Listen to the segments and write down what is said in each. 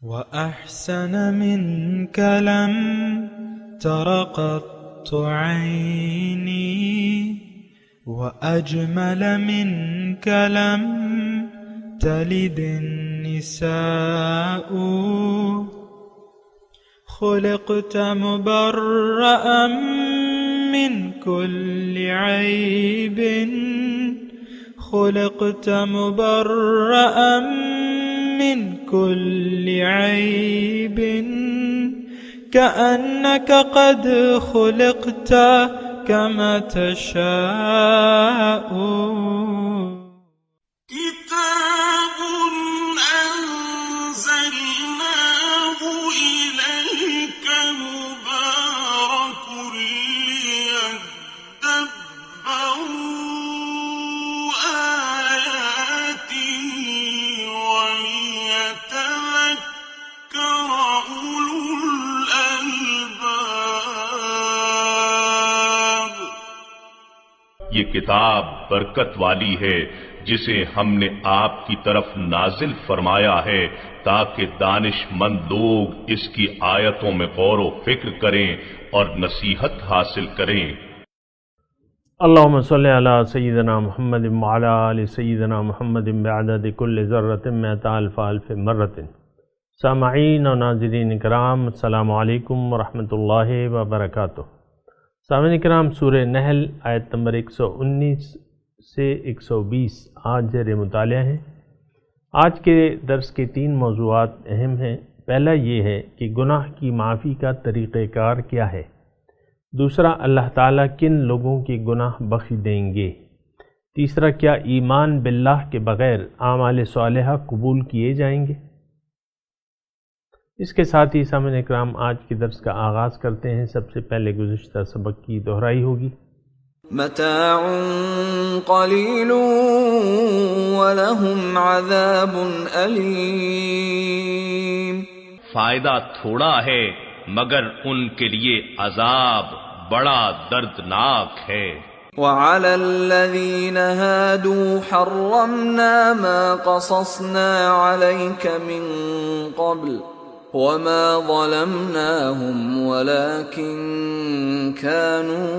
وأحسن منك لم تر قط عيني وأجمل منك لم تلد النساء خلقت مبرأ من كل عيب خلقت مبرأ من كل عيب كأنك قد خلقت كما تشاء كتاب أنزلناه إليك مبارك ليدبروا آياته وليتذكر أولو الألباب. یہ کتاب برکت والی ہے جسے ہم نے آپ کی طرف نازل فرمایا ہے تاکہ دانش مند لوگ اس کی آیتوں میں غور و فکر کریں اور نصیحت حاصل کریں. اللہم صلی علی سیدنا محمد وعلی آل سیدنا محمد بعدد کل ذرۃ مئۃ الف الف مرۃ. سامعین و ناظرین کرام، السلام علیکم ورحمۃ اللہ وبرکاتہ. سامعین کرام، سورہ نحل آیت نمبر 119 سے 120 آج زیر مطالعہ ہیں. آج کے درس کے 3 موضوعات اہم ہیں. پہلا یہ ہے کہ گناہ کی معافی کا طریقہ کار کیا ہے. دوسرا، اللہ تعالیٰ کن لوگوں کے گناہ بخش دیں گے. تیسرا، کیا ایمان باللہ کے بغیر اعمال صالحہ قبول کیے جائیں گے. اس کے ساتھ ہی سامعین اکرام آج کے درس کا آغاز کرتے ہیں. سب سے پہلے گزشتہ سبق کی دہرائی ہوگی. متاع قلیل ولہم عذاب علیم. فائدہ تھوڑا ہے مگر ان کے لیے عذاب بڑا دردناک ہے. وعلى الذين هادوا حرمنا ما قصصنا عليك من قبل وما ظلمناهم ولكن كانوا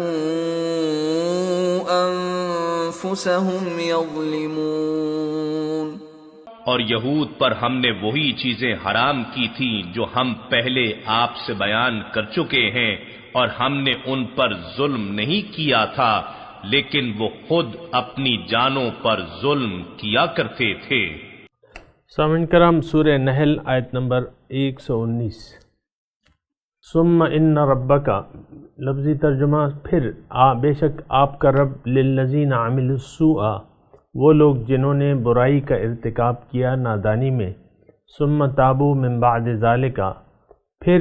أنفسهم يظلمون. اور یہود پر ہم نے وہی چیزیں حرام کی تھیں جو ہم پہلے آپ سے بیان کر چکے ہیں، اور ہم نے ان پر ظلم نہیں کیا تھا لیکن وہ خود اپنی جانوں پر ظلم کیا کرتے تھے. سامعین کرام، سورہ نحل آیت نمبر 119. ثم ان ربک، لفظی ترجمہ پھر بے شک آپ کا رب، للذین عملوا السوء، وہ لوگ جنہوں نے برائی کا ارتکاب کیا نادانی میں، ثم تابوا من بعد ذالک، پھر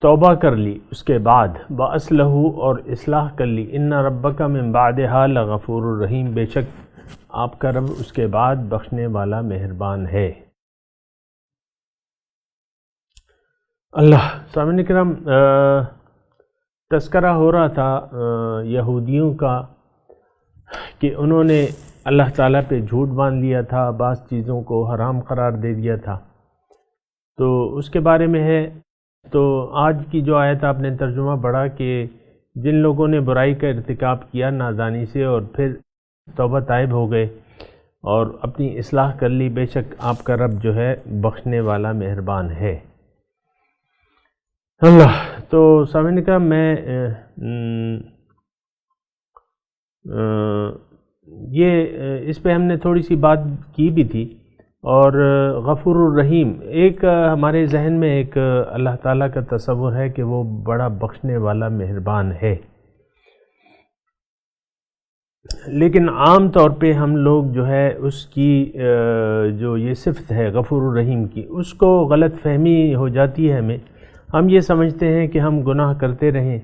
توبہ کر لی اس کے بعد، واصلحوا اور اصلاح کر لی، ان ربک من بعدها لغفور الرحیم، بے شک آپ کا رب اس کے بعد بخشنے والا مہربان ہے. اللہ. سامعین کرام، تذکرہ ہو رہا تھا یہودیوں کا کہ انہوں نے اللہ تعالیٰ پہ جھوٹ باندھ لیا تھا، بعض چیزوں کو حرام قرار دے دیا تھا. تو اس کے بارے میں ہے. تو آج کی جو آیت آپ نے ترجمہ پڑھا کہ جن لوگوں نے برائی کا ارتکاب کیا نادانی سے اور پھر توبہ طائب ہو گئے اور اپنی اصلاح کر لی، بے شک آپ کا رب جو ہے بخشنے والا مہربان ہے. اللہ. تو سامعین کا میں اس پہ ہم نے تھوڑی سی بات کی بھی تھی. اور غفور الرحیم، ایک ہمارے ذہن میں ایک اللہ تعالیٰ کا تصور ہے کہ وہ بڑا بخشنے والا مہربان ہے، لیکن عام طور پہ ہم لوگ جو ہے اس کی جو یہ صفت ہے غفور الرحیم کی، اس کو غلط فہمی ہو جاتی ہے. ہم یہ سمجھتے ہیں کہ ہم گناہ کرتے رہیں،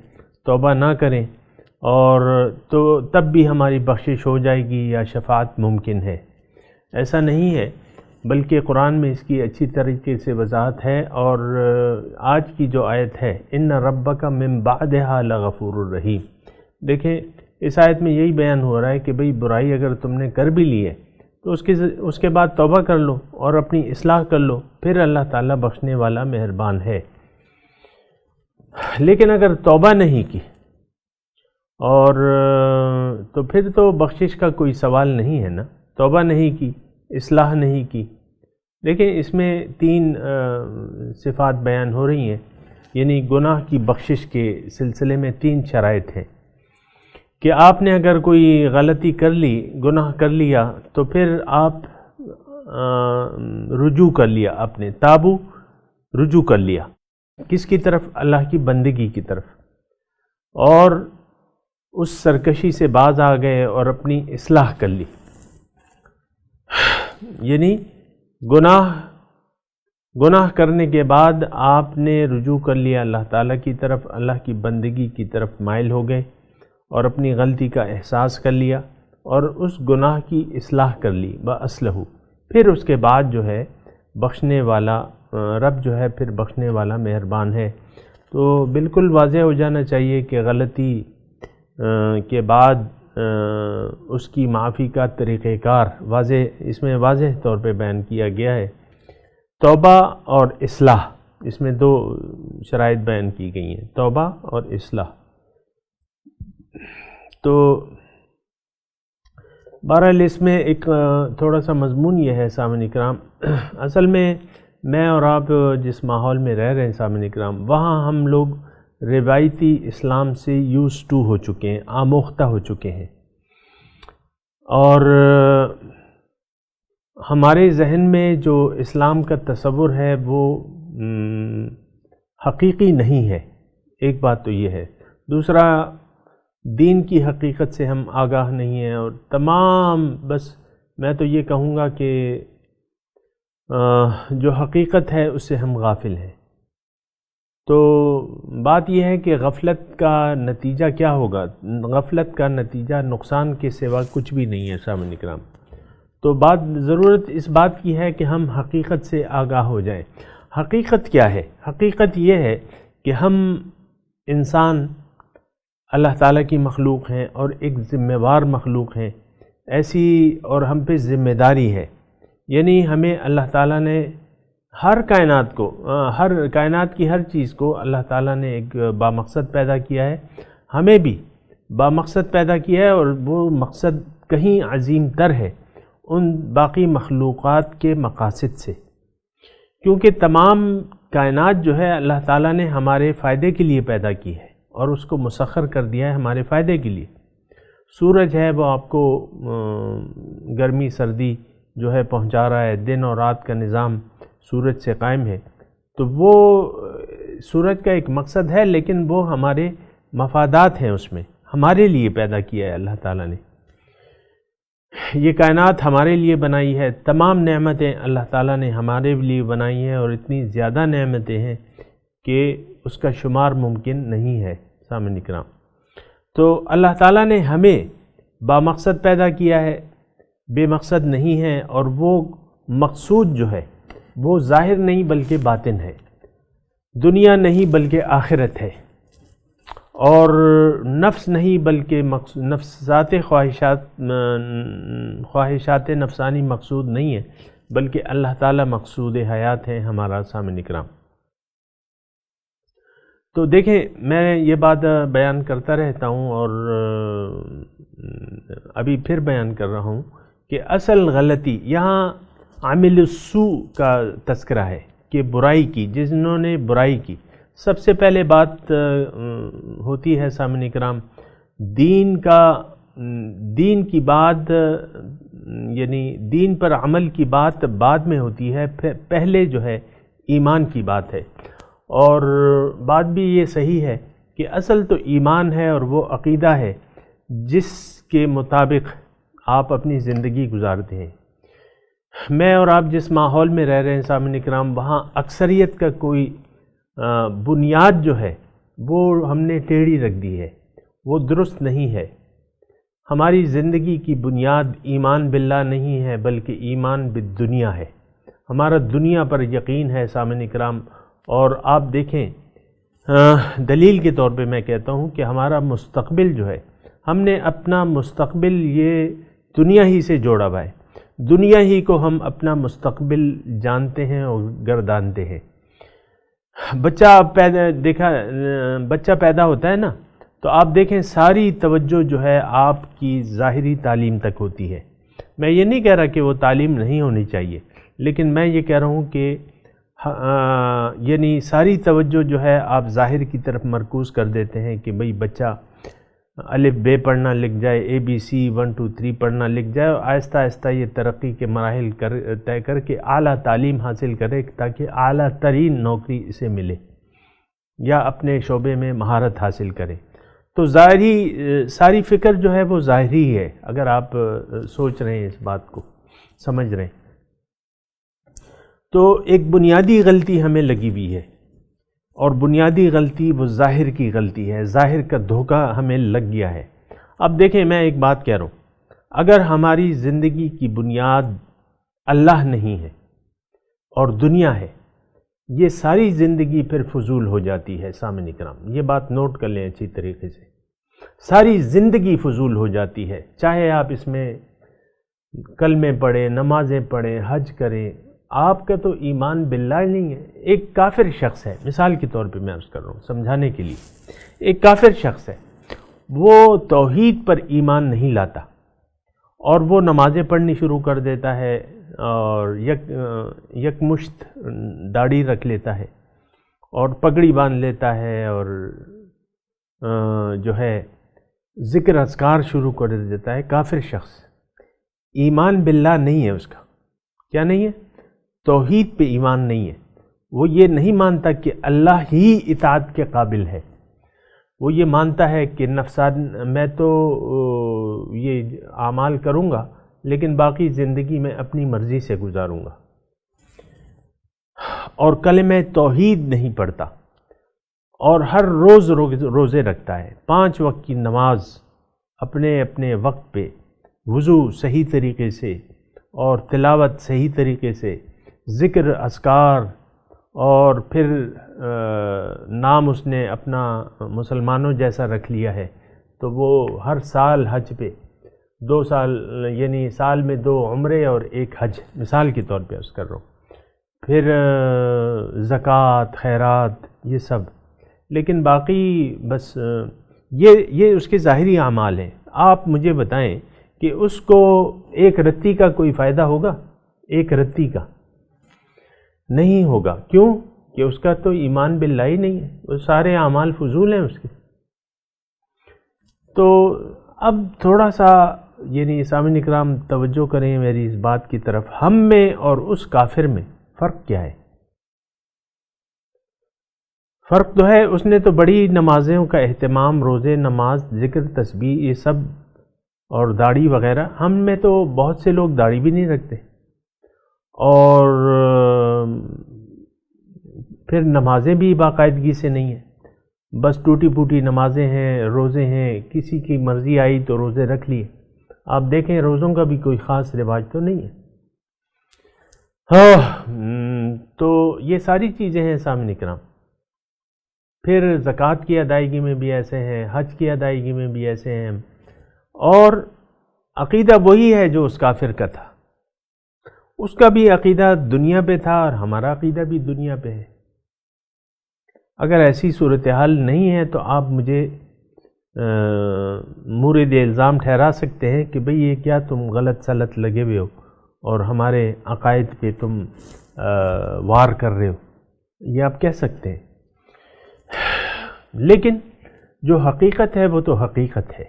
توبہ نہ کریں، اور تو تب بھی ہماری بخشش ہو جائے گی یا شفاعت ممکن ہے. ایسا نہیں ہے، بلکہ قرآن میں اس کی اچھی طریقے سے وضاحت ہے. اور آج کی جو آیت ہے ان ربک من بعدها لغفور الرحیم، دیکھیں اس آیت میں یہی بیان ہو رہا ہے کہ بھئی برائی اگر تم نے کر بھی لی ہے تو اس کے بعد توبہ کر لو اور اپنی اصلاح کر لو، پھر اللہ تعالیٰ بخشنے والا مہربان ہے۔ لیکن اگر توبہ نہیں کی اور تو پھر تو بخشش کا کوئی سوال نہیں ہے نا، توبہ نہیں کی، اصلاح نہیں کی۔ دیکھیں اس میں 3 صفات بیان ہو رہی ہیں، یعنی گناہ کی بخشش کے سلسلے میں 3 شرائط ہیں کہ آپ نے اگر کوئی غلطی کر لی، گناہ کر لیا، تو پھر آپ رجوع کر لیا، اپنے تابو رجوع کر لیا، کس کی طرف؟ اللہ کی بندگی کی طرف، اور اس سرکشی سے باز آ گئے اور اپنی اصلاح کر لی۔ یعنی گناہ کرنے کے بعد آپ نے رجوع کر لیا اللہ تعالیٰ کی طرف، اللہ کی بندگی کی طرف مائل ہو گئے اور اپنی غلطی کا احساس کر لیا اور اس گناہ کی اصلاح کر لی بَأَصْلَحُ، پھر اس کے بعد جو ہے بخشنے والا رب جو ہے پھر بخشنے والا مہربان ہے۔ تو بالکل واضح ہو جانا چاہیے کہ غلطی کے بعد اس کی معافی کا طریقہ کار اس میں واضح طور پہ بیان کیا گیا ہے۔ توبہ اور اصلاح، اس میں 2 شرائط بیان کی گئی ہیں، توبہ اور اصلاح۔ تو بہرحال اس میں ایک تھوڑا سا مضمون یہ ہے سامعین کرام، اصل میں اور آپ جس ماحول میں رہ رہے ہیں سامعین کرام، وہاں ہم لوگ روایتی اسلام سے یوز ٹو ہو چکے ہیں، آموختہ ہو چکے ہیں، اور ہمارے ذہن میں جو اسلام کا تصور ہے وہ حقیقی نہیں ہے، ایک بات تو یہ ہے۔ دوسرا، دین کی حقیقت سے ہم آگاہ نہیں ہیں، اور بس میں تو یہ کہوں گا کہ جو حقیقت ہے اس سے ہم غافل ہیں۔ تو بات یہ ہے کہ غفلت کا نتیجہ کیا ہوگا؟ غفلت کا نتیجہ نقصان کے سوا کچھ بھی نہیں ہے سامعین کرام۔ تو ضرورت اس بات کی ہے کہ ہم حقیقت سے آگاہ ہو جائیں۔ حقیقت کیا ہے؟ حقیقت یہ ہے کہ ہم انسان اللہ تعالیٰ کی مخلوق ہیں اور ایک ذمہ وار مخلوق ہیں ایسی، اور ہم پہ ذمہ داری ہے، یعنی ہمیں اللہ تعالیٰ نے ہر کائنات کی ہر چیز کو اللہ تعالیٰ نے ایک بامقصد پیدا کیا ہے، ہمیں بھی بامقصد پیدا کیا ہے، اور وہ مقصد کہیں عظیم تر ہے ان باقی مخلوقات کے مقاصد سے، کیونکہ تمام کائنات جو ہے اللہ تعالیٰ نے ہمارے فائدے کے لیے پیدا کی ہے اور اس کو مسخر کر دیا ہے ہمارے فائدے کے لیے۔ سورج ہے وہ آپ کو گرمی سردی جو ہے پہنچا رہا ہے، دن اور رات کا نظام سورج سے قائم ہے، تو وہ سورج کا ایک مقصد ہے، لیکن وہ ہمارے مفادات ہیں، اس میں ہمارے لیے پیدا کیا ہے اللہ تعالیٰ نے۔ یہ کائنات ہمارے لیے بنائی ہے، تمام نعمتیں اللہ تعالیٰ نے ہمارے لیے بنائی ہیں، اور اتنی زیادہ نعمتیں ہیں کہ اس کا شمار ممکن نہیں ہے سامعین کرام۔ تو اللہ تعالیٰ نے ہمیں بامقصد پیدا کیا ہے، بے مقصد نہیں ہے، اور وہ مقصود جو ہے وہ ظاہر نہیں بلکہ باطن ہے، دنیا نہیں بلکہ آخرت ہے، اور نفس نہیں بلکہ نفسات خواہشات نفسانی مقصود نہیں ہے، بلکہ اللہ تعالیٰ مقصود حیات ہے ہمارا سامعین کرام۔ تو دیکھیں میں یہ بات بیان کرتا رہتا ہوں اور ابھی پھر بیان کر رہا ہوں کہ اصل غلطی یہاں عامل السوء کا تذکرہ ہے کہ برائی کی، جنہوں نے برائی کی۔ سب سے پہلے بات ہوتی ہے سامعین کرام دین کی بات، یعنی دین پر عمل کی بات بعد میں ہوتی ہے، پہلے جو ہے ایمان کی بات ہے، اور بات بھی یہ صحیح ہے کہ اصل تو ایمان ہے، اور وہ عقیدہ ہے جس کے مطابق آپ اپنی زندگی گزارتے ہیں۔ میں اور آپ جس ماحول میں رہ رہے ہیں سامعین کرام، وہاں اکثریت کا کوئی بنیاد جو ہے وہ ہم نے ٹیڑھی رکھ دی ہے، وہ درست نہیں ہے۔ ہماری زندگی کی بنیاد ایمان باللہ نہیں ہے بلکہ ایمان بالدنیا ہے، ہمارا دنیا پر یقین ہے سامعین کرام۔ اور آپ دیکھیں دلیل کے طور پہ میں کہتا ہوں کہ ہمارا مستقبل جو ہے، ہم نے اپنا مستقبل یہ دنیا ہی سے جوڑا ہوا ہے۔ دنیا ہی کو ہم اپنا مستقبل جانتے ہیں اور گردانتے ہیں۔ بچہ پیدا ہوتا ہے نا، تو آپ دیکھیں ساری توجہ جو ہے آپ کی ظاہری تعلیم تک ہوتی ہے۔ میں یہ نہیں کہہ رہا کہ وہ تعلیم نہیں ہونی چاہیے، لیکن میں یہ کہہ رہا ہوں کہ یعنی ساری توجہ جو ہے آپ ظاہر کی طرف مرکوز کر دیتے ہیں کہ بھئی بچہ الف بے پڑھنا لکھ جائے، اے بی سی 1 2 3 پڑھنا لکھ جائے، اور آہستہ آہستہ یہ ترقی کے مراحل طے کر کے اعلیٰ تعلیم حاصل کرے تاکہ اعلیٰ ترین نوکری اسے ملے یا اپنے شعبے میں مہارت حاصل کرے۔ تو ظاہری ساری فکر جو ہے وہ ظاہری ہے، اگر آپ سوچ رہے ہیں اس بات کو، سمجھ رہے ہیں۔ تو ایک بنیادی غلطی ہمیں لگی ہوئی ہے، اور بنیادی غلطی وہ ظاہر کی غلطی ہے، ظاہر کا دھوکہ ہمیں لگ گیا ہے۔ اب دیکھیں میں ایک بات کہہ رہا ہوں، اگر ہماری زندگی کی بنیاد اللہ نہیں ہے اور دنیا ہے، یہ ساری زندگی پھر فضول ہو جاتی ہے۔ سامعین کرام یہ بات نوٹ کر لیں اچھی طریقے سے، ساری زندگی فضول ہو جاتی ہے، چاہے آپ اس میں کلمے پڑھیں، نمازیں پڑھیں، حج کریں، آپ کا تو ایمان باللہ نہیں ہے۔ ایک کافر شخص ہے، مثال کے طور پہ میں عرض کر رہا ہوں سمجھانے کے لیے، ایک کافر شخص ہے، وہ توحید پر ایمان نہیں لاتا، اور وہ نمازیں پڑھنی شروع کر دیتا ہے، اور یک مشت داڑھی رکھ لیتا ہے، اور پگڑی باندھ لیتا ہے، اور جو ہے ذکر اذکار شروع کر دیتا ہے۔ کافر شخص، ایمان باللہ نہیں ہے اس کا، کیا نہیں ہے؟ توحید پہ ایمان نہیں ہے۔ وہ یہ نہیں مانتا کہ اللہ ہی اطاعت کے قابل ہے، وہ یہ مانتا ہے کہ میں تو یہ اعمال کروں گا لیکن باقی زندگی میں اپنی مرضی سے گزاروں گا، اور کلمہ توحید نہیں پڑھتا، اور ہر روز روزے رکھتا ہے، 5 وقت کی نماز اپنے اپنے وقت پہ، وضو صحیح طریقے سے، اور تلاوت صحیح طریقے سے، ذکر اذکار، اور پھر نام اس نے اپنا مسلمانوں جیسا رکھ لیا ہے، تو وہ ہر سال حج پہ 2 سال، یعنی سال میں 2 عمرے اور 1 حج، مثال کے طور پہ عرض کر رہا ہوں، پھر زکوٰۃ، خیرات، یہ سب، لیکن باقی بس یہ اس کے ظاہری اعمال ہیں۔ آپ مجھے بتائیں کہ اس کو ایک رتی کا کوئی فائدہ ہوگا؟ ایک رتی کا نہیں ہوگا، کیوں؟ کہ اس کا تو ایمان باللہ ہی نہیں ہے، وہ سارے اعمال فضول ہیں اس کے۔ تو اب تھوڑا سا یعنی سامعین اکرام توجہ کریں میری اس بات کی طرف، ہم میں اور اس کافر میں فرق کیا ہے؟ فرق تو ہے، اس نے تو بڑی نمازوں کا اہتمام، روزے، نماز، ذکر، تسبیح، یہ سب، اور داڑھی وغیرہ۔ ہم میں تو بہت سے لوگ داڑھی بھی نہیں رکھتے، اور پھر نمازیں بھی باقاعدگی سے نہیں ہیں، بس ٹوٹی پھوٹی نمازیں ہیں، روزے ہیں، کسی کی مرضی آئی تو روزے رکھ لیے۔ آپ دیکھیں روزوں کا بھی کوئی خاص رواج تو نہیں ہے۔ تو یہ ساری چیزیں ہیں سامنے کرام۔ پھر زکوٰۃ کی ادائیگی میں بھی ایسے ہیں، حج کی ادائیگی میں بھی ایسے ہیں، اور عقیدہ وہی ہے جو اس کافر کا تھا، اس کا بھی عقیدہ دنیا پہ تھا اور ہمارا عقیدہ بھی دنیا پہ ہے۔ اگر ایسی صورتحال نہیں ہے تو آپ مجھے مورد الزام ٹھہرا سکتے ہیں کہ بھئی یہ کیا تم غلط سلط لگے ہوئے ہو اور ہمارے عقائد پہ تم وار کر رہے ہو، یہ آپ کہہ سکتے ہیں، لیکن جو حقیقت ہے وہ تو حقیقت ہے۔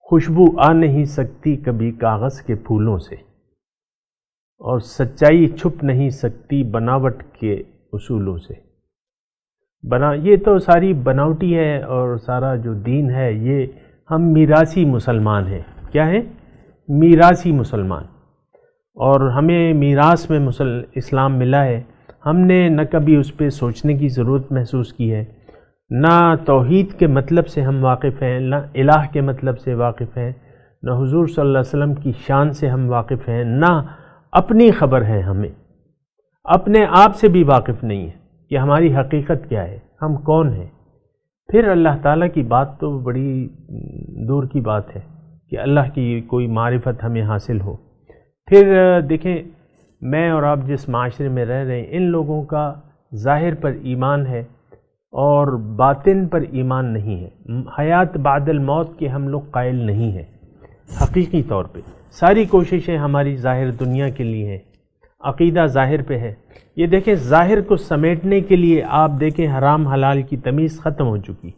خوشبو آ نہیں سکتی کبھی کاغذ کے پھولوں سے، اور سچائی چھپ نہیں سکتی بناوٹ کے اصولوں سے۔ یہ تو ساری بناوٹی ہے، اور سارا جو دین ہے یہ ہم میراثی مسلمان ہیں۔ کیا ہیں؟ میراثی مسلمان، اور ہمیں میراث میں اسلام ملا ہے۔ ہم نے نہ کبھی اس پہ سوچنے کی ضرورت محسوس کی ہے، نہ توحید کے مطلب سے ہم واقف ہیں، نہ الہ کے مطلب سے واقف ہیں، نہ حضور صلی اللہ علیہ وسلم کی شان سے ہم واقف ہیں، نہ اپنی خبر ہے، ہمیں اپنے آپ سے بھی واقف نہیں ہے کہ ہماری حقیقت کیا ہے، ہم کون ہیں۔ پھر اللہ تعالیٰ کی بات تو بڑی دور کی بات ہے، کہ اللہ کی کوئی معرفت ہمیں حاصل ہو۔ پھر دیکھیں میں اور آپ جس معاشرے میں رہ رہے ہیں ان لوگوں کا ظاہر پر ایمان ہے اور باطن پر ایمان نہیں ہے۔ حیات بعد الموت کے ہم لوگ قائل نہیں ہیں حقیقی طور پہ۔ ساری کوششیں ہماری ظاہر دنیا کے لیے ہیں، عقیدہ ظاہر پہ ہے۔ یہ دیکھیں ظاہر کو سمیٹنے کے لیے آپ دیکھیں حرام حلال کی تمیز ختم ہو چکی،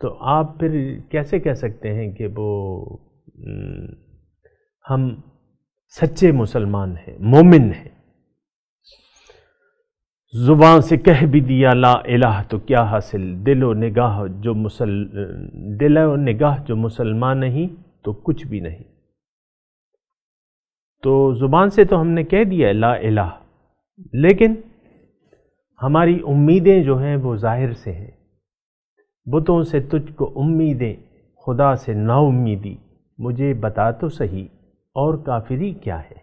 تو آپ پھر کیسے کہہ سکتے ہیں کہ وہ ہم سچے مسلمان ہیں، مومن ہیں؟ زبان سے کہہ بھی دیا لا الہ تو کیا حاصل، دل و نگاہ جو مسلمان نہیں تو کچھ بھی نہیں۔ تو زبان سے تو ہم نے کہہ دیا لا الہ، لیکن ہماری امیدیں جو ہیں وہ ظاہر سے ہیں۔ بتوں سے تجھ کو امیدیں، خدا سے نا امیدی، مجھے بتا تو صحیح اور کافری کیا ہے۔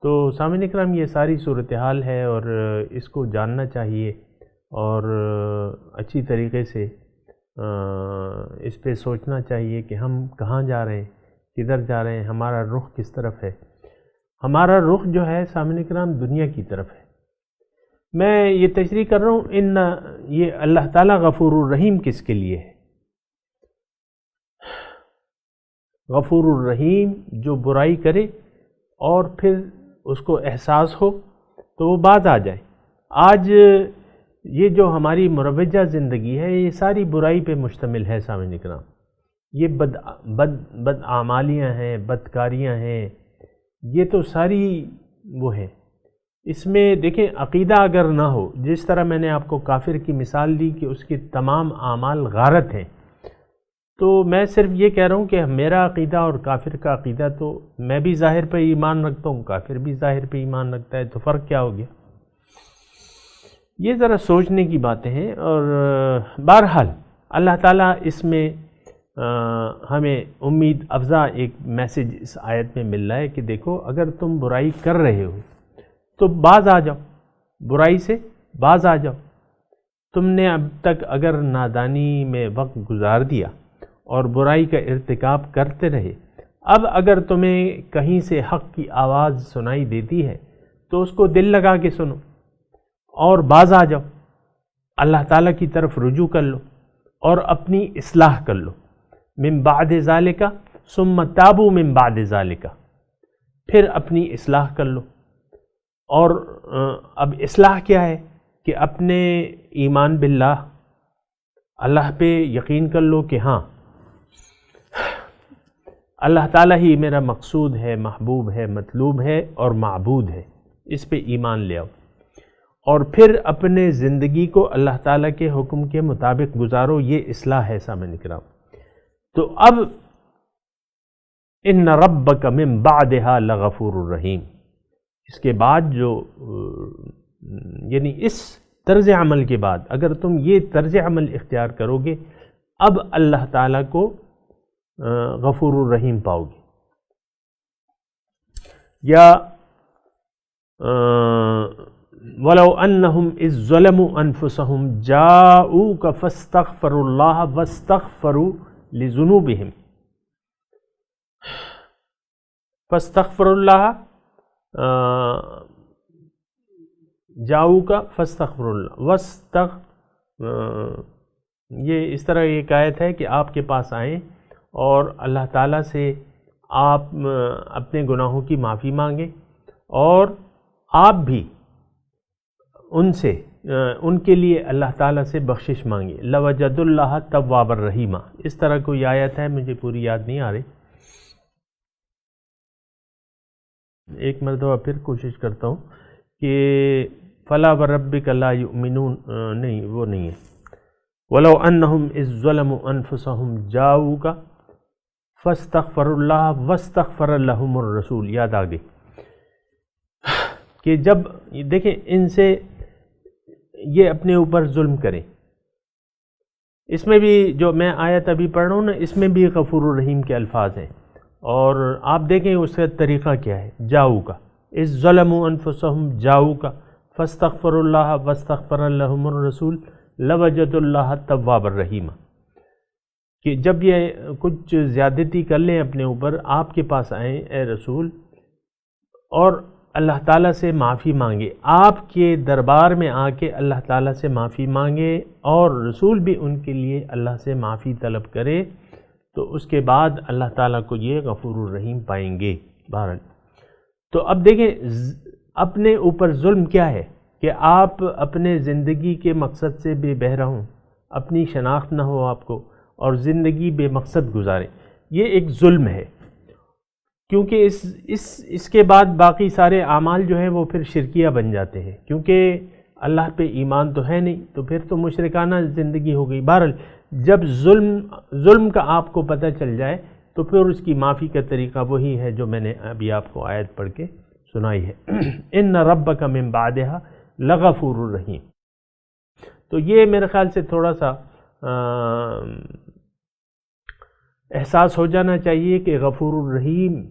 تو سامعین اکرام یہ ساری صورتحال ہے اور اس کو جاننا چاہیے اور اچھی طریقے سے اس پہ سوچنا چاہیے کہ ہم کہاں جا رہے ہیں، کدھر جا رہے ہیں، ہمارا رخ کس طرف ہے۔ ہمارا رخ جو ہے سامعین اکرام دنیا کی طرف ہے۔ میں یہ تشریح کر رہا ہوں یہ اللہ تعالیٰ غفور الرحیم کس کے لیے ہے؟ غفور الرحیم جو برائی کرے اور پھر اس کو احساس ہو تو وہ باز آ جائے۔ آج یہ جو ہماری مروجہ زندگی ہے یہ ساری برائی پہ مشتمل ہے سامعین اکرام۔ یہ بد اعمالیاں ہیں، بدکاریاں ہیں، یہ تو ساری وہ ہیں۔ اس میں دیکھیں عقیدہ اگر نہ ہو، جس طرح میں نے آپ کو کافر کی مثال دی کہ اس کے تمام اعمال غارت ہیں، تو میں صرف یہ کہہ رہا ہوں کہ میرا عقیدہ اور کافر کا عقیدہ، تو میں بھی ظاہر پہ ایمان رکھتا ہوں، کافر بھی ظاہر پہ ایمان رکھتا ہے، تو فرق کیا ہو گیا؟ یہ ذرا سوچنے کی باتیں ہیں۔ اور بہرحال اللہ تعالیٰ اس میں ہمیں امید افزا ایک میسج اس آیت میں مل رہا ہے کہ دیکھو اگر تم برائی کر رہے ہو تو باز آ جاؤ، برائی سے باز آ جاؤ۔ تم نے اب تک اگر نادانی میں وقت گزار دیا اور برائی کا ارتکاب کرتے رہے، اب اگر تمہیں کہیں سے حق کی آواز سنائی دیتی ہے تو اس کو دل لگا کے سنو اور باز آ جاؤ، اللہ تعالیٰ کی طرف رجوع کر لو اور اپنی اصلاح کر لو۔ من بعد ذالک ثم تابوا من بعد ذالک، پھر اپنی اصلاح کر لو۔ اور اب اصلاح کیا ہے کہ اپنے ایمان باللہ، اللہ پہ یقین کر لو کہ ہاں اللہ تعالیٰ ہی میرا مقصود ہے، محبوب ہے، مطلوب ہے اور معبود ہے، اس پہ ایمان لے آؤ، اور پھر اپنے زندگی کو اللہ تعالیٰ کے حکم کے مطابق گزارو۔ یہ اصلاح ہے سامعین اکرام۔ تو اب ان ربک من بعدها لغفور الرحیم، اس کے بعد جو یعنی اس طرز عمل کے بعد اگر تم یہ طرز عمل اختیار کرو گے، اب اللہ تعالیٰ کو غفور الرحیم پاؤ گے۔ یا وَلَوْ أَنَّهُمْ إِذْ ظَلَمُوا أَنفُسَهُمْ جَاءُوكَ فَاسْتَغْفَرُوا اللَّهَ وَاسْتَغْفَرُوا لِذُنُوبِهِمْ فَاسْتَغْفَرُوا اللَّهَ جَاءُوكَ فَاسْتَغْفَرُوا اللَّهَ یہ اس طرح ایک آیت ہے کہ آپ کے پاس آئیں اور اللہ تعالیٰ سے آپ اپنے گناہوں کی معافی مانگیں اور آپ بھی ان سے ان کے لیے اللہ تعالیٰ سے بخشش مانگے۔ لَوَجَدُ اللَّهَ تَوَّابًا رَحِيمًا، اس طرح کوئی آیت ہے، مجھے پوری یاد نہیں آ رہی۔ ایک مرتبہ پھر کوشش کرتا ہوں کہ فَلَا وَرَبِّكَ لَا يُؤْمِنُونَ، نہیں وہ نہیں ہے۔ وَلَوْ أَنَّهُمْ إِذْ ظَلَمُوا أَنفُسَهُمْ جَاءُوكَ فَاسْتَغْفَرُوا اللَّهَ وَاسْتَغْفَرَ لَهُمُ الرَّسُولُ، یاد آ گئی کہ جب دیکھیں ان سے یہ اپنے اوپر ظلم کریں، اس میں بھی جو میں آیت ابھی پڑھ رہا ہوں نا، اس میں بھی غفور الرحیم کے الفاظ ہیں، اور آپ دیکھیں اس کا طریقہ کیا ہے۔ جاؤ کا اذ ظلموا انفسهم جاؤ کا فاستغفروا اللہ واستغفر لهم الرسول لوجدوا اللہ توابا رحیما۔ کہ جب یہ کچھ زیادتی کر لیں اپنے اوپر، آپ کے پاس آئیں اے رسول اور اللہ تعالیٰ سے معافی مانگے، آپ کے دربار میں آ کے اللہ تعالیٰ سے معافی مانگے اور رسول بھی ان کے لیے اللہ سے معافی طلب کرے، تو اس کے بعد اللہ تعالیٰ کو یہ غفور الرحیم پائیں گے۔ بہرحال تو اب دیکھیں اپنے اوپر ظلم کیا ہے کہ آپ اپنے زندگی کے مقصد سے بے بہرہ ہوں، اپنی شناخت نہ ہو آپ کو، اور زندگی بے مقصد گزاریں، یہ ایک ظلم ہے، کیونکہ اس کے بعد باقی سارے اعمال جو ہیں وہ پھر شرکیہ بن جاتے ہیں، کیونکہ اللہ پہ ایمان تو ہے نہیں، تو پھر تو مشرکانہ زندگی ہو گئی۔ بہرحال جب ظلم کا آپ کو پتہ چل جائے تو پھر اس کی معافی کا طریقہ وہی ہے جو میں نے ابھی آپ کو آیت پڑھ کے سنائی ہے، ان ربک من بعدہا لغفور الرحیم۔ تو یہ میرے خیال سے تھوڑا سا احساس ہو جانا چاہیے کہ غفور الرحیم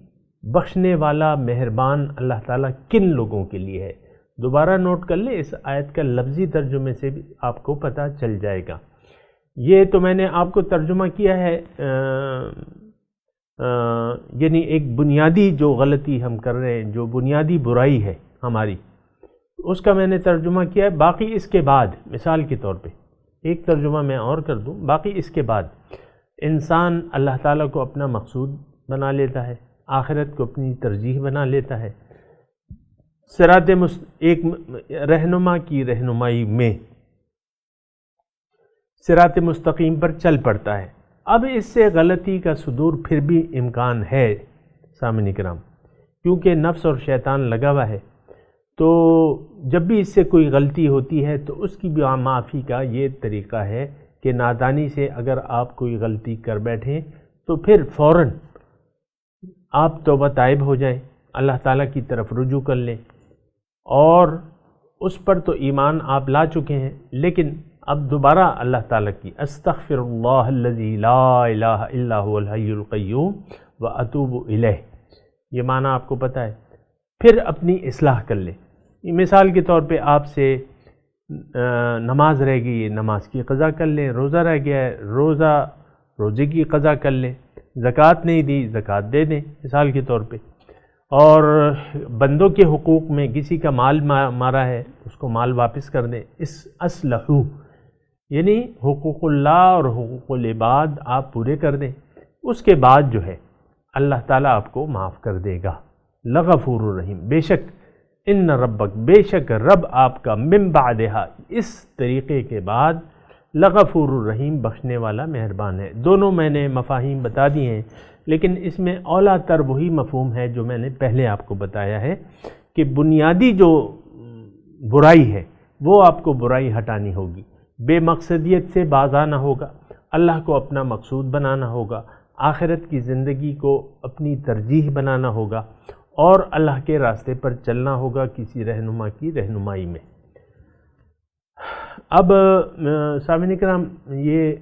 بخشنے والا مہربان اللہ تعالیٰ کن لوگوں کے لیے ہے۔ دوبارہ نوٹ کر لیں، اس آیت کا لفظی ترجمے سے بھی آپ کو پتہ چل جائے گا۔ یہ تو میں نے آپ کو ترجمہ کیا ہے، یعنی ایک بنیادی جو غلطی ہم کر رہے ہیں، جو بنیادی برائی ہے ہماری، اس کا میں نے ترجمہ کیا ہے۔ باقی اس کے بعد مثال کے طور پہ ایک ترجمہ میں اور کر دوں، باقی اس کے بعد انسان اللہ تعالیٰ کو اپنا مقصود بنا لیتا ہے، آخرت کو اپنی ترجیح بنا لیتا ہے، ایک رہنما کی رہنمائی میں صراط مستقیم پر چل پڑتا ہے۔ اب اس سے غلطی کا صدور پھر بھی امکان ہے سامعین کرام، کیونکہ نفس اور شیطان لگا ہوا ہے، تو جب بھی اس سے کوئی غلطی ہوتی ہے تو اس کی بھی معافی کا یہ طریقہ ہے کہ نادانی سے اگر آپ کوئی غلطی کر بیٹھیں تو پھر فوراً آپ توبہ تائب ہو جائیں، اللہ تعالیٰ کی طرف رجوع کر لیں، اور اس پر تو ایمان آپ لا چکے ہیں، لیکن اب دوبارہ اللہ تعالیٰ کی استغفر اللہ الذی لا الہ الا هو الحی القیوم واتوب الیہ، یہ معنی آپ کو پتہ ہے، پھر اپنی اصلاح کر لیں۔ مثال کے طور پہ آپ سے نماز رہ گئی ہے، نماز کی قضا کر لیں، روزہ رہ گیا ہے، روزے کی قضا کر لیں، زکوٰۃ نہیں دی، زکوٰۃ دے دیں مثال کے طور پہ، اور بندوں کے حقوق میں کسی کا مال مارا ہے اس کو مال واپس کر دیں، اصلحو یعنی حقوق اللہ اور حقوق العباد آپ پورے کر دیں، اس کے بعد جو ہے اللہ تعالیٰ آپ کو معاف کر دے گا۔ لغفور الرحیم، بے شک ان ربک، بے شک رب آپ کا، من بعدہا اس طریقے کے بعد، لغفور الرحیم بخشنے والا مہربان ہے۔ دونوں میں نے مفاہیم بتا دی ہیں، لیکن اس میں اولا تر وہی مفہوم ہے جو میں نے پہلے آپ کو بتایا ہے کہ بنیادی جو برائی ہے وہ آپ کو برائی ہٹانی ہوگی، بے مقصدیت سے باز آنا ہوگا، اللہ کو اپنا مقصود بنانا ہوگا، آخرت کی زندگی کو اپنی ترجیح بنانا ہوگا، اور اللہ کے راستے پر چلنا ہوگا کسی رہنما کی رہنمائی میں۔ اب سامعین کرام، یہ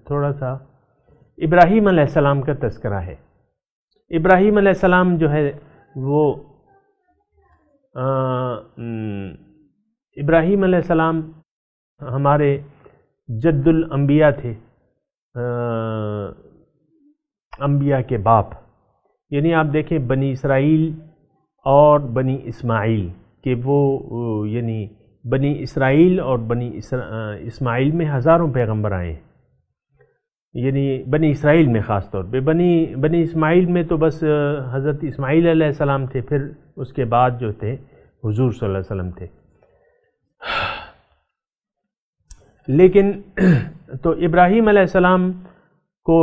تھوڑا سا ابراہیم علیہ السلام کا تذکرہ ہے۔ ابراہیم علیہ السلام جو ہے وہ ابراہیم علیہ السلام ہمارے جد الانبیاء تھے، انبیاء کے باپ، یعنی آپ دیکھیں بنی اسرائیل اور بنی اسماعیل کہ وہ یعنی بنی اسرائیل اور بنی اسماعیل میں ہزاروں پیغمبر آئے ہیں، یعنی بنی اسرائیل میں خاص طور پہ، بنی اسماعیل میں تو بس حضرت اسماعیل علیہ السلام تھے، پھر اس کے بعد جو تھے حضور صلی اللہ علیہ وسلم تھے۔ لیکن تو ابراہیم علیہ السلام کو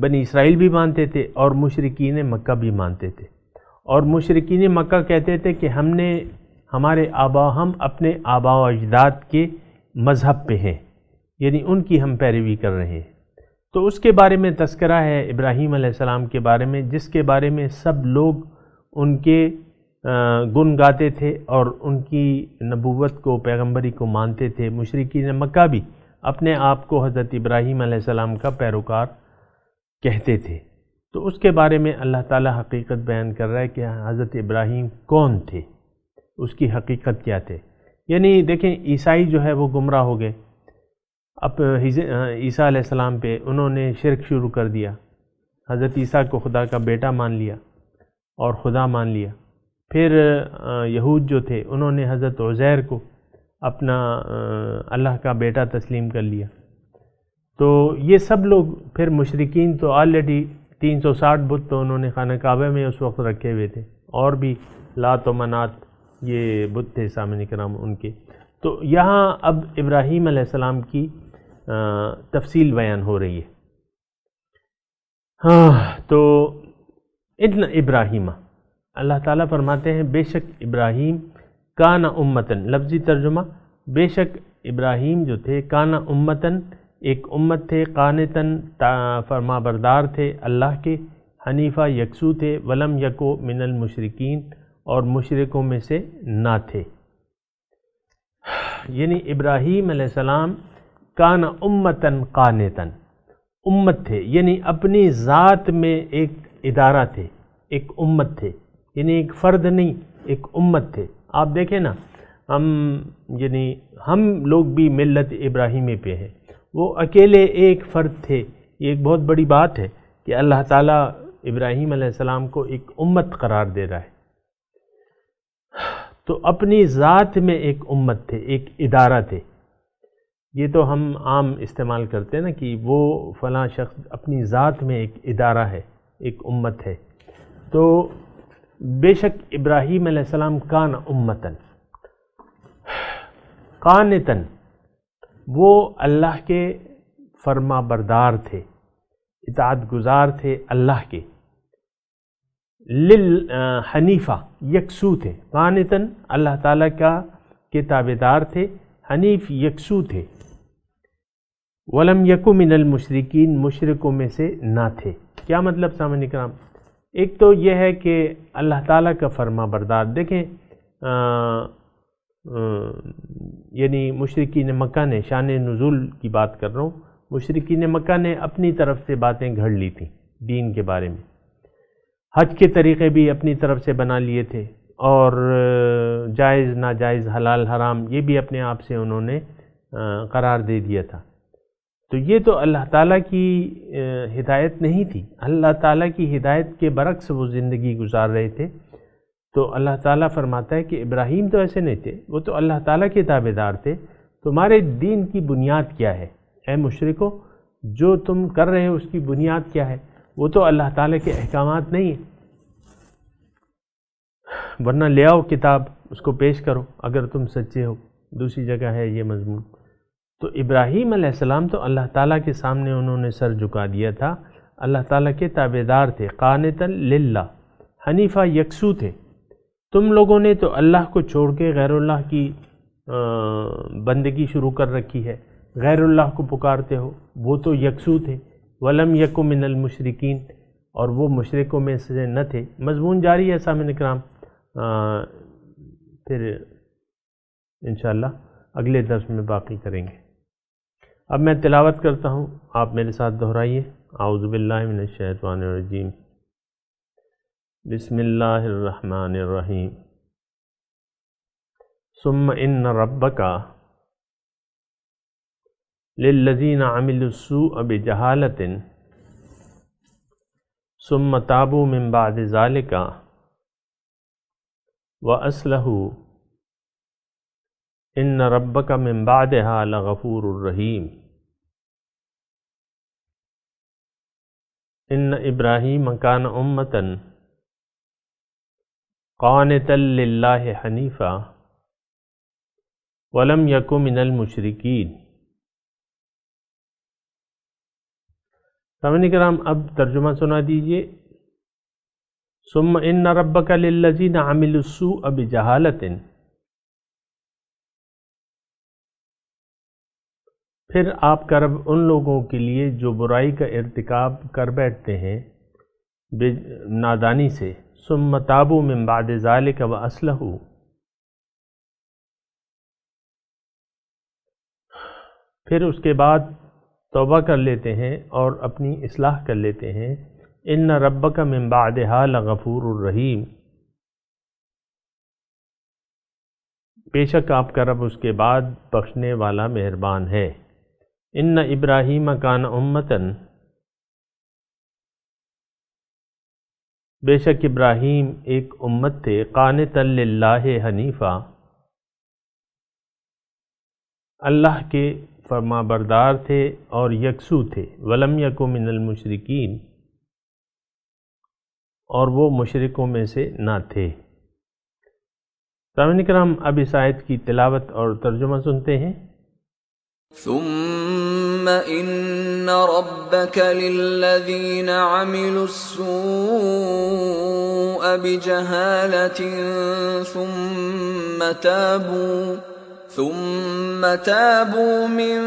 بنی اسرائیل بھی مانتے تھے اور مشرکین مکہ بھی مانتے تھے، اور مشرکین مکہ کہتے تھے کہ ہم اپنے آباء و اجداد کے مذہب پہ ہیں، یعنی ان کی ہم پیروی کر رہے ہیں۔ تو اس کے بارے میں تذکرہ ہے ابراہیم علیہ السلام کے بارے میں، جس کے بارے میں سب لوگ ان کے گن گاتے تھے اور ان کی نبوت کو، پیغمبری کو مانتے تھے۔ مشرکین مکہ بھی اپنے آپ کو حضرت ابراہیم علیہ السلام کا پیروکار کہتے تھے۔ تو اس کے بارے میں اللہ تعالی حقیقت بیان کر رہا ہے کہ حضرت ابراہیم کون تھے، اس کی حقیقت کیا تھے۔ یعنی دیکھیں عیسائی جو ہے وہ گمراہ ہو گئے، اب عیسیٰ علیہ السلام پہ انہوں نے شرک شروع کر دیا، حضرت عیسیٰ کو خدا کا بیٹا مان لیا اور خدا مان لیا۔ پھر یہود جو تھے انہوں نے حضرت عزیر کو اپنا اللہ کا بیٹا تسلیم کر لیا۔ تو یہ سب لوگ پھر مشرکین تو آلریڈی 360 بت تو انہوں نے خانہ کعبہ میں اس وقت رکھے ہوئے تھے، اور بھی لات و منات یہ بت تھے سامعین کرام ان کے۔ تو یہاں اب ابراہیم علیہ السلام کی تفصیل بیان ہو رہی ہے۔ تو ان ابراہیم، اللہ تعالیٰ فرماتے ہیں بے شک ابراہیم کان امتن، لفظی ترجمہ بے شک ابراہیم جو تھے کان امتن، ایک امت تھے، قانتن فرما بردار تھے اللہ کے، حنیفہ یکسو تھے، ولم یکو من المشرکین اور مشرکوں میں سے نہ تھے۔ یعنی ابراہیم علیہ السلام کان امتن قانتن، امت تھے یعنی اپنی ذات میں ایک ادارہ تھے، ایک امت تھے، یعنی ایک فرد نہیں، ایک امت تھے۔ آپ دیکھیں نا، ہم لوگ بھی ملت ابراہیمی پہ ہیں، وہ اکیلے ایک فرد تھے۔ یہ ایک بہت بڑی بات ہے کہ اللہ تعالیٰ ابراہیم علیہ السلام کو ایک امت قرار دے رہا ہے۔ تو اپنی ذات میں ایک امت تھے، ایک ادارہ تھے۔ یہ تو ہم عام استعمال کرتے ہیں نا کہ وہ فلاں شخص اپنی ذات میں ایک ادارہ ہے، ایک امت ہے۔ تو بے شک ابراہیم علیہ السلام کان امتن قانتن، وہ اللہ کے فرما بردار تھے، اطاعت گزار تھے اللہ کے، حنیفہ یکسو تھے، قانتن اللہ تعالیٰ کے تابعدار تھے، حنیف یکسو تھے، ولم یکو من المشرکین مشرکوں میں سے نہ تھے۔ کیا مطلب سامعین اکرام؟ ایک تو یہ ہے کہ اللہ تعالیٰ کا فرما بردار، دیکھیں یعنی مشرکین مکہ نے، شان نزول کی بات کر رہا ہوں، مشرکین مکہ نے اپنی طرف سے باتیں گھڑ لی تھیں دین کے بارے میں، حج کے طریقے بھی اپنی طرف سے بنا لیے تھے، اور جائز ناجائز حلال حرام یہ بھی اپنے آپ سے انہوں نے قرار دے دیا تھا۔ تو یہ تو اللہ تعالیٰ کی ہدایت نہیں تھی، اللہ تعالیٰ کی ہدایت کے برعکس وہ زندگی گزار رہے تھے۔ تو اللہ تعالیٰ فرماتا ہے کہ ابراہیم تو ایسے نہیں تھے، وہ تو اللہ تعالیٰ کے تابعدار تھے۔ تمہارے دین کی بنیاد کیا ہے اے مشرکو؟ جو تم کر رہے ہو اس کی بنیاد کیا ہے؟ وہ تو اللہ تعالیٰ کے احکامات نہیں ہیں، ورنہ لے آؤ کتاب، اس کو پیش کرو اگر تم سچے ہو۔ دوسری جگہ ہے یہ مضمون۔ تو ابراہیم علیہ السلام تو اللہ تعالیٰ کے سامنے انہوں نے سر جھکا دیا تھا، اللہ تعالیٰ کے تابعدار تھے، قانتاً للہ، حنیفہ یکسو تھے۔ تم لوگوں نے تو اللہ کو چھوڑ کے غیر اللہ کی بندگی شروع کر رکھی ہے، غیر اللہ کو پکارتے ہو۔ وہ تو یکسو تھے، ولم یکو من المشرکین، اور وہ مشرکوں میں سے نہ تھے۔ مضمون جاری ہے سامعین اکرام، پھر انشاءاللہ اگلے درس میں باقی کریں گے۔ اب میں تلاوت کرتا ہوں، آپ میرے ساتھ دہرائیے۔ اعوذ باللہ من الشیطان الرجیم، بسم اللہ الرحمن الرحیم۔ ثم ان ربک للذین عملوا السوء بجہالۃ ثم تابوا من بعد ذلک واصلحوا ان ربک من بعدها لغفور الرحیم۔ ان ابراہیم کان امۃ قانتا للہ حنیفا ولم یک من المشرکین۔ سامعین کرام، اب ترجمہ سنا دیجئے۔ ثم ان ربک للذین عملوا السوء بجہالۃ، پھر آپ کا رب ان لوگوں کے لیے جو برائی کا ارتکاب کر بیٹھتے ہیں نادانی سے، ثم تابوا من بعد ذلک واصلحوا، پھر اس کے بعد توبہ کر لیتے ہیں اور اپنی اصلاح کر لیتے ہیں۔ ان ربک من بعدها لغفور الرحیم، بے شک آپ کا رب اس کے بعد بخشنے والا مہربان ہے۔ ان ابراہیم کان امتن، بے شک ابراہیم ایک امت تھے، قانتا للہ حنیفا، اللہ کے فرما بردار تھے اور یکسو تھے، ولم یک من المشرکین، اور وہ مشرکوں میں سے نہ تھے۔ سامعین کرام، اب اس آیت کی تلاوت اور ترجمہ سنتے ہیں۔ ثم ان ربك للذين عملوا السوء بجهالة ثم تابوا من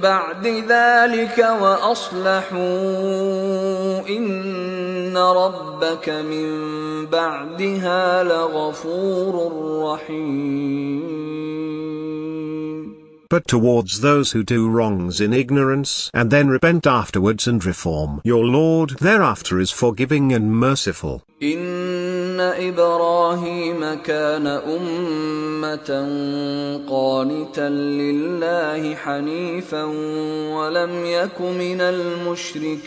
بعد ذلك وأصلحوا إن ربك من بعدها لغفور رحيم. But towards those who do wrongs in ignorance and then repent afterwards and reform, your Lord thereafter is forgiving and merciful. إن إبراهيم كان أمة قانتا لله حنيفا ولم يك من المشركين.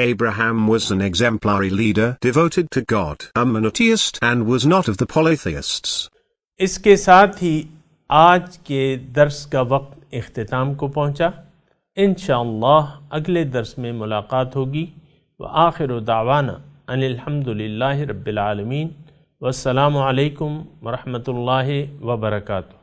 Abraham was an exemplary leader devoted to God, a monotheist, and was not of the polytheists. اس کے ساتھ ہی آج کے درس کا وقت اختتام کو پہنچا۔ انشاءاللہ اگلے درس میں ملاقات ہوگی۔ وآخر دعوانا ان الحمدللہ رب العالمین، والسلام علیکم ورحمۃ اللہ وبرکاتہ۔